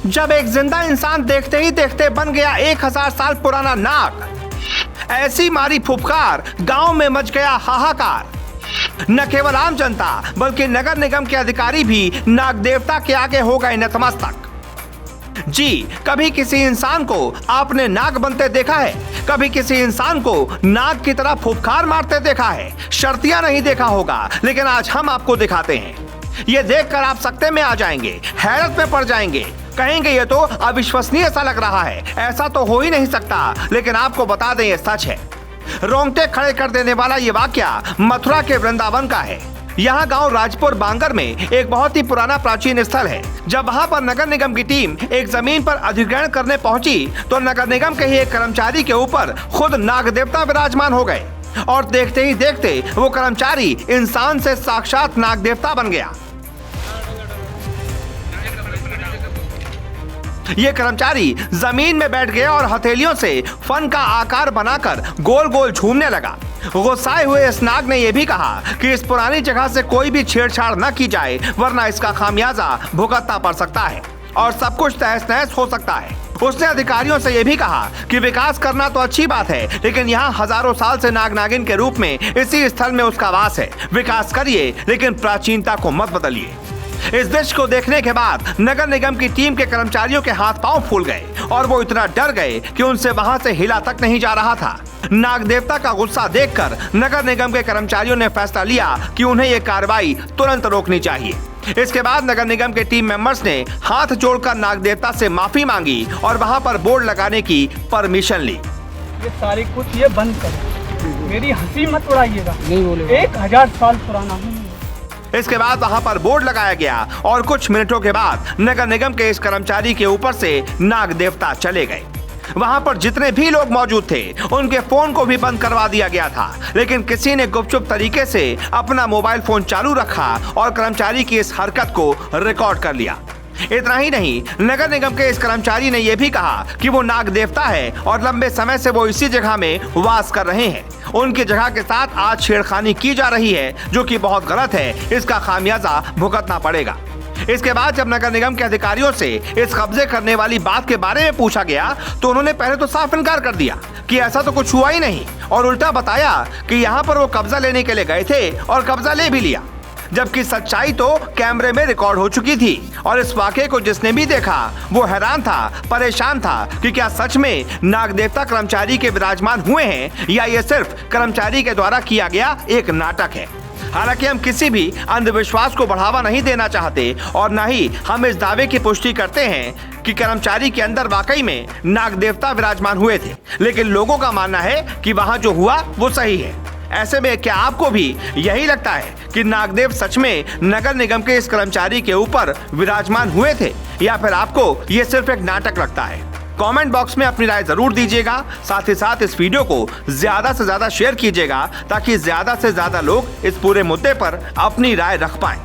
जब एक जिंदा इंसान देखते ही देखते बन गया 1000 साल पुराना नाग। ऐसी मारी फुफकार, गांव में मच गया हाहाकार। न केवल आम जनता बल्कि नगर निगम के अधिकारी भी नाग देवता के आगे हो गए नतमस्तक। जी, कभी किसी इंसान को आपने नाग बनते देखा है? कभी किसी इंसान को नाग की तरह फुफकार मारते देखा है? शर्तियां नहीं देखा होगा, लेकिन आज हम आपको दिखाते हैं। ये देखकर आप सकते में आ जाएंगे, हैरत में पड़ जाएंगे, कहेंगे ये तो अविश्वसनीय सा लग रहा है, ऐसा तो हो ही नहीं सकता। लेकिन आपको बता दें ये सच है। रोंगटे खड़े कर देने वाला ये वाकया मथुरा के वृंदावन का है। यहाँ गांव राजपुर बांगर में एक बहुत ही पुराना प्राचीन स्थल है। जब वहाँ पर नगर निगम की टीम एक जमीन पर अधिग्रहण करने पहुंची तो नगर निगम के ही एक कर्मचारी के ऊपर खुद नाग देवता विराजमान हो गए और देखते ही देखते वो कर्मचारी इंसान से साक्षात नाग देवता बन गया। ये कर्मचारी जमीन में बैठ गया और हथेलियों से फन का आकार बनाकर गोल गोल झूमने लगा। गुस्साए हुए इस नाग ने यह भी कहा कि इस पुरानी जगह से कोई भी छेड़छाड़ न की जाए, वरना इसका खामियाजा भुगतना पड़ सकता है और सब कुछ तहस नहस हो सकता है। उसने अधिकारियों से यह भी कहा कि विकास करना तो अच्छी बात है, लेकिन यहाँ हजारों साल से नाग नागिन के रूप में इसी स्थल में उसका वास है। विकास करिए, लेकिन प्राचीनता को मत बदलिए। इस दृश्य को देखने के बाद नगर निगम की टीम के कर्मचारियों के हाथ पांव फूल गए और वो इतना डर गए कि उनसे वहां से हिला तक नहीं जा रहा था। नाग देवता का गुस्सा देखकर नगर निगम के कर्मचारियों ने फैसला लिया कि उन्हें ये कार्रवाई तुरंत रोकनी चाहिए। इसके बाद नगर निगम के टीम मेंबर्स ने हाथ जोड़कर नाग देवता से माफी मांगी और वहां पर बोर्ड लगाने की परमिशन ली। ये सारी कुछ ये बंद करो, मेरी हंसी मत उड़ाइएगा। नहीं बोले 1000 साल पुराना हूँ। इसके बाद वहां पर बोर्ड लगाया गया और कुछ मिनटों के बाद नगर निगम के इस कर्मचारी के ऊपर से नाग देवता चले गए। वहां पर जितने भी लोग मौजूद थे उनके फोन को भी बंद करवा दिया गया था, लेकिन किसी ने गुपचुप तरीके से अपना मोबाइल फोन चालू रखा और कर्मचारी की इस हरकत को रिकॉर्ड कर लिया। इतना ही नहीं, नगर निगम के इस कर्मचारी ने यह भी कहा कि वो नाग देवता है और लंबे समय से वो इसी जगह में वास कर रहे हैं। उनकी जगह के साथ आज छेड़खानी की जा रही है, जो कि बहुत गलत है। इसका खामियाजा भुगतना पड़ेगा। इसके बाद जब नगर निगम के अधिकारियों से इस कब्जे करने वाली बात के बारे में पूछा गया तो उन्होंने पहले तो साफ इनकार कर दिया कि ऐसा तो कुछ हुआ ही नहीं, और उल्टा बताया कि यहाँ पर वो कब्जा लेने के लिए गए थे और कब्जा ले भी लिया, जबकि सच्चाई तो कैमरे में रिकॉर्ड हो चुकी थी। और इस वाकये को जिसने भी देखा वो हैरान था, परेशान था कि क्या सच में नाग देवता कर्मचारी के विराजमान हुए हैं या ये सिर्फ कर्मचारी के द्वारा किया गया एक नाटक है। हालांकि हम किसी भी अंधविश्वास को बढ़ावा नहीं देना चाहते और न ही हम इस दावे की पुष्टि करते हैं कि कर्मचारी के अंदर वाकई में नाग देवता विराजमान हुए थे, लेकिन लोगों का मानना है कि वहां जो हुआ वो सही है। ऐसे में क्या आपको भी यही लगता है कि नागदेव सच में नगर निगम के इस कर्मचारी के ऊपर विराजमान हुए थे, या फिर आपको ये सिर्फ एक नाटक लगता है? कमेंट बॉक्स में अपनी राय जरूर दीजिएगा। साथ ही साथ इस वीडियो को ज्यादा से ज्यादा शेयर कीजिएगा ताकि ज्यादा से ज्यादा लोग इस पूरे मुद्दे पर अपनी राय रख पाएं।